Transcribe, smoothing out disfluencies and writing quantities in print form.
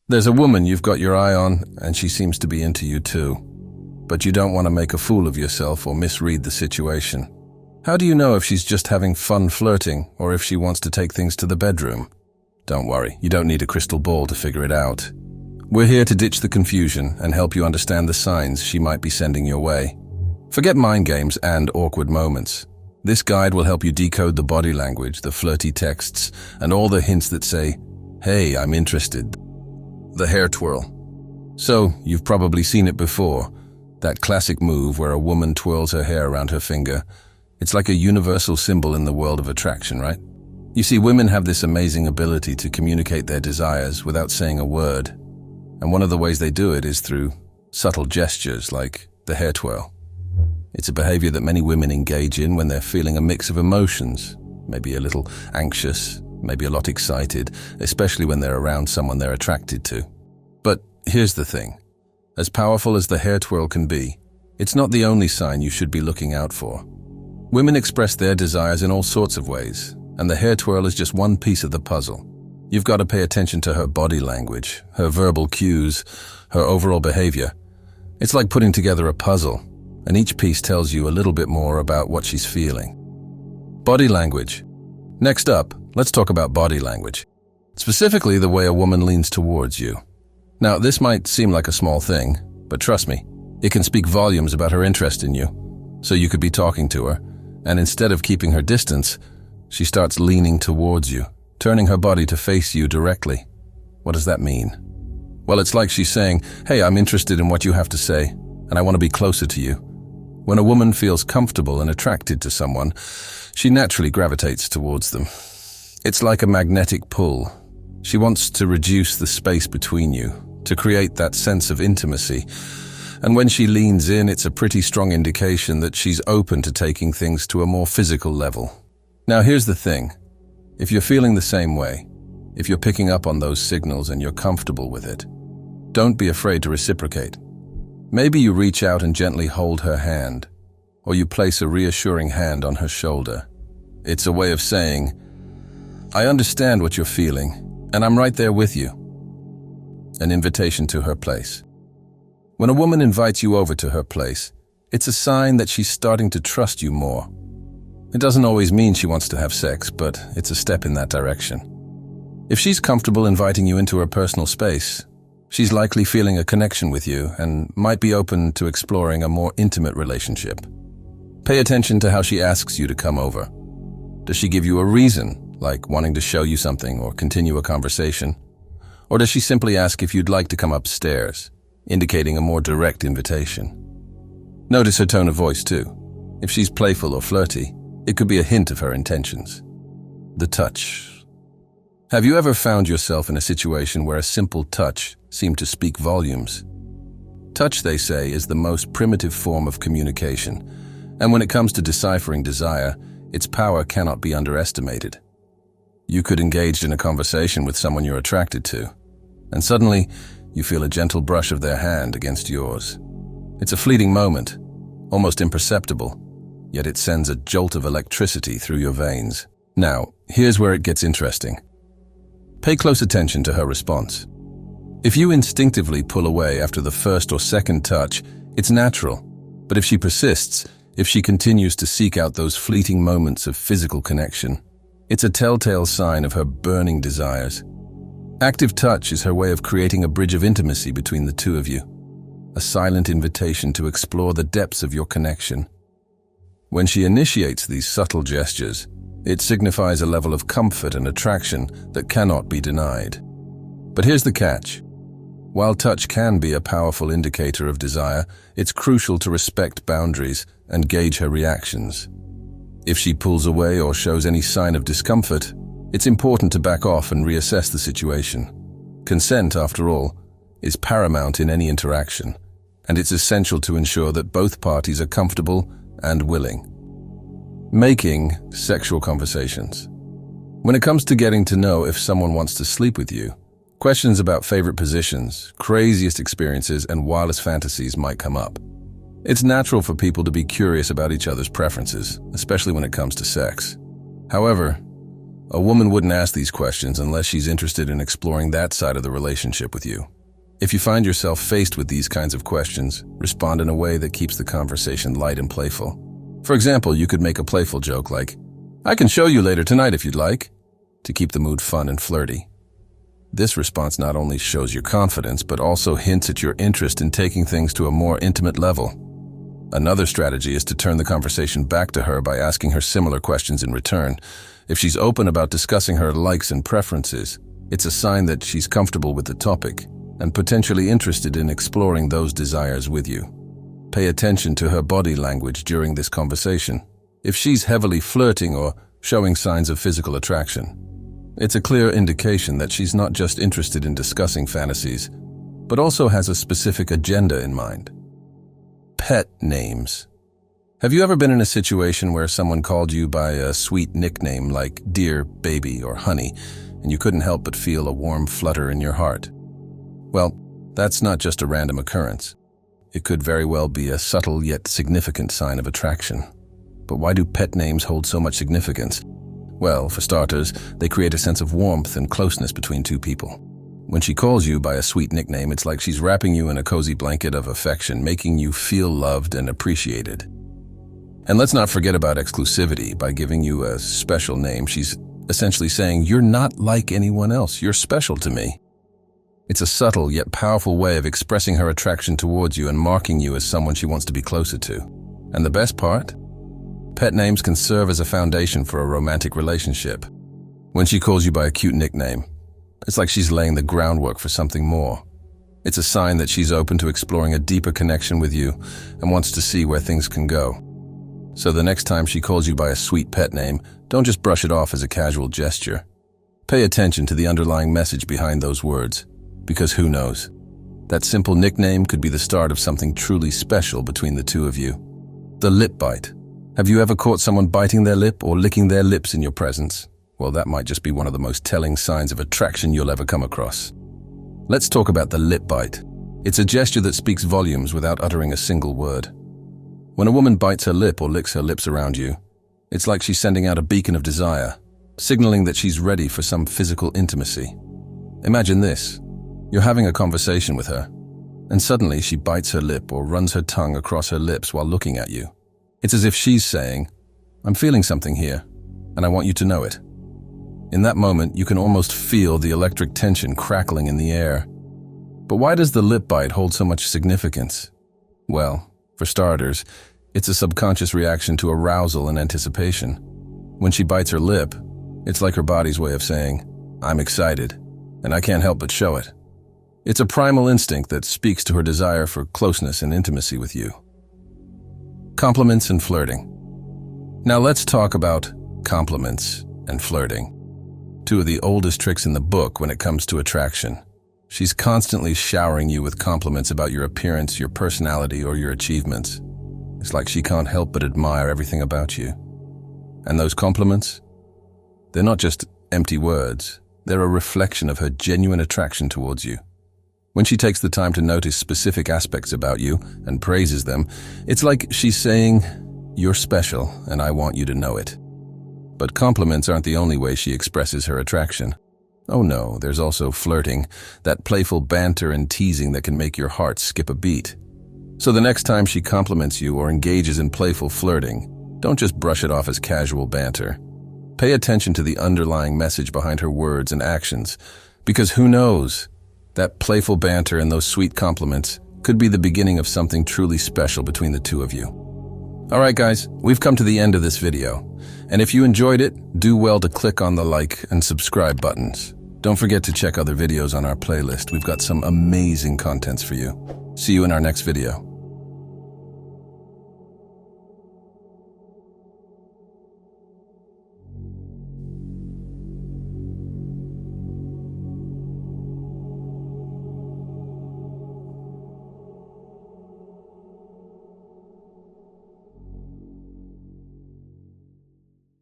There's a woman you've got your eye on, and she seems to be into you too. But you don't want to make a fool of yourself or misread the situation. How do you know if she's just having fun flirting or if she wants to take things to the bedroom? Don't worry, you don't need a crystal ball to figure it out. We're here to ditch the confusion and help you understand the signs she might be sending your way. Forget mind games and awkward moments. This guide will help you decode the body language, the flirty texts, and all the hints that say, "Hey, I'm interested." The hair twirl. So, you've probably seen it before. That classic move where a woman twirls her hair around her finger. It's like a universal symbol in the world of attraction, right? You see, women have this amazing ability to communicate their desires without saying a word. And one of the ways they do it is through subtle gestures like the hair twirl. It's a behavior that many women engage in when they're feeling a mix of emotions, maybe a little anxious, maybe a lot excited, especially when they're around someone they're attracted to. But here's the thing. As powerful as the hair twirl can be, it's not the only sign you should be looking out for. Women express their desires in all sorts of ways, and the hair twirl is just one piece of the puzzle. You've got to pay attention to her body language, her verbal cues, her overall behavior. It's like putting together a puzzle, and each piece tells you a little bit more about what she's feeling. Body language. Next up, let's talk about body language. Specifically, the way a woman leans towards you. Now, this might seem like a small thing, but trust me, it can speak volumes about her interest in you. So you could be talking to her, and instead of keeping her distance, she starts leaning towards you, turning her body to face you directly. What does that mean? Well, it's like she's saying, "Hey, I'm interested in what you have to say, and I want to be closer to you." When a woman feels comfortable and attracted to someone, she naturally gravitates towards them. It's like a magnetic pull. She wants to reduce the space between you, to create that sense of intimacy. And when she leans in, it's a pretty strong indication that she's open to taking things to a more physical level. Now, here's the thing. If you're feeling the same way, if you're picking up on those signals and you're comfortable with it, don't be afraid to reciprocate. Maybe you reach out and gently hold her hand, or you place a reassuring hand on her shoulder. It's a way of saying, "I understand what you're feeling, and I'm right there with you." An invitation to her place. When a woman invites you over to her place, it's a sign that she's starting to trust you more. It doesn't always mean she wants to have sex, but it's a step in that direction. If she's comfortable inviting you into her personal space, she's likely feeling a connection with you and might be open to exploring a more intimate relationship. Pay attention to how she asks you to come over. Does she give you a reason, like wanting to show you something or continue a conversation? Or does she simply ask if you'd like to come upstairs, indicating a more direct invitation? Notice her tone of voice too. If she's playful or flirty, it could be a hint of her intentions. The touch. Have you ever found yourself in a situation where a simple touch seemed to speak volumes? Touch, they say, is the most primitive form of communication, and when it comes to deciphering desire, its power cannot be underestimated. You could engage in a conversation with someone you're attracted to, and suddenly you feel a gentle brush of their hand against yours. It's a fleeting moment, almost imperceptible, yet it sends a jolt of electricity through your veins. Now, here's where it gets interesting. Pay close attention to her response. If you instinctively pull away after the first or second touch, it's natural. But if she persists, if she continues to seek out those fleeting moments of physical connection, it's a telltale sign of her burning desires. Active touch is her way of creating a bridge of intimacy between the two of you, a silent invitation to explore the depths of your connection. When she initiates these subtle gestures, it signifies a level of comfort and attraction that cannot be denied. But here's the catch. While touch can be a powerful indicator of desire, it's crucial to respect boundaries and gauge her reactions. If she pulls away or shows any sign of discomfort, it's important to back off and reassess the situation. Consent, after all, is paramount in any interaction, and it's essential to ensure that both parties are comfortable and willing. Making sexual conversations. When it comes to getting to know if someone wants to sleep with you, questions about favorite positions, craziest experiences, and wildest fantasies might come up. It's natural for people to be curious about each other's preferences, especially when it comes to sex. However, A woman wouldn't ask these questions unless she's interested in exploring that side of the relationship with you. If you find yourself faced with these kinds of questions, respond in a way that keeps the conversation light and playful. For example, you could make a playful joke like, "I can show you later tonight if you'd like," to keep the mood fun and flirty. This response not only shows your confidence, but also hints at your interest in taking things to a more intimate level. Another strategy is to turn the conversation back to her by asking her similar questions in return. If she's open about discussing her likes and preferences, it's a sign that she's comfortable with the topic and potentially interested in exploring those desires with you. Pay attention to her body language during this conversation. If she's heavily flirting or showing signs of physical attraction, it's a clear indication that she's not just interested in discussing fantasies, but also has a specific agenda in mind. Pet names. Have you ever been in a situation where someone called you by a sweet nickname like dear, baby, or honey, and you couldn't help but feel a warm flutter in your heart? Well, that's not just a random occurrence. It could very well be a subtle yet significant sign of attraction. But why do pet names hold so much significance? Well, for starters, they create a sense of warmth and closeness between two people. When she calls you by a sweet nickname, it's like she's wrapping you in a cozy blanket of affection, making you feel loved and appreciated. And let's not forget about exclusivity. By giving you a special name, she's essentially saying, "You're not like anyone else. You're special to me." It's a subtle yet powerful way of expressing her attraction towards you and marking you as someone she wants to be closer to. And the best part? Pet names can serve as a foundation for a romantic relationship. When she calls you by a cute nickname, it's like she's laying the groundwork for something more. It's a sign that she's open to exploring a deeper connection with you and wants to see where things can go. So the next time she calls you by a sweet pet name, don't just brush it off as a casual gesture. Pay attention to the underlying message behind those words. Because who knows? That simple nickname could be the start of something truly special between the two of you. The lip bite. Have you ever caught someone biting their lip or licking their lips in your presence? Well, that might just be one of the most telling signs of attraction you'll ever come across. Let's talk about the lip bite. It's a gesture that speaks volumes without uttering a single word. When a woman bites her lip or licks her lips around you, it's like she's sending out a beacon of desire, signaling that she's ready for some physical intimacy. Imagine this. You're having a conversation with her, and suddenly she bites her lip or runs her tongue across her lips while looking at you. It's as if she's saying, "I'm feeling something here, and I want you to know it." In that moment, you can almost feel the electric tension crackling in the air. But why does the lip bite hold so much significance? Well, for starters, it's a subconscious reaction to arousal and anticipation. When she bites her lip, it's like her body's way of saying, "I'm excited, and I can't help but show it." It's a primal instinct that speaks to her desire for closeness and intimacy with you. Compliments and flirting. Now let's talk about compliments and flirting. Two of the oldest tricks in the book when it comes to attraction. She's constantly showering you with compliments about your appearance, your personality, or your achievements. It's like she can't help but admire everything about you. And those compliments? They're not just empty words. They're a reflection of her genuine attraction towards you. When she takes the time to notice specific aspects about you and praises them, it's like she's saying, "You're special, and I want you to know it." But compliments aren't the only way she expresses her attraction. Oh no, there's also flirting, that playful banter and teasing that can make your heart skip a beat. So the next time she compliments you or engages in playful flirting, don't just brush it off as casual banter. Pay attention to the underlying message behind her words and actions, because who knows? That playful banter and those sweet compliments could be the beginning of something truly special between the two of you. Alright guys, we've come to the end of this video. And if you enjoyed it, do well to click on the like and subscribe buttons. Don't forget to check other videos on our playlist. We've got some amazing contents for you. See you in our next video.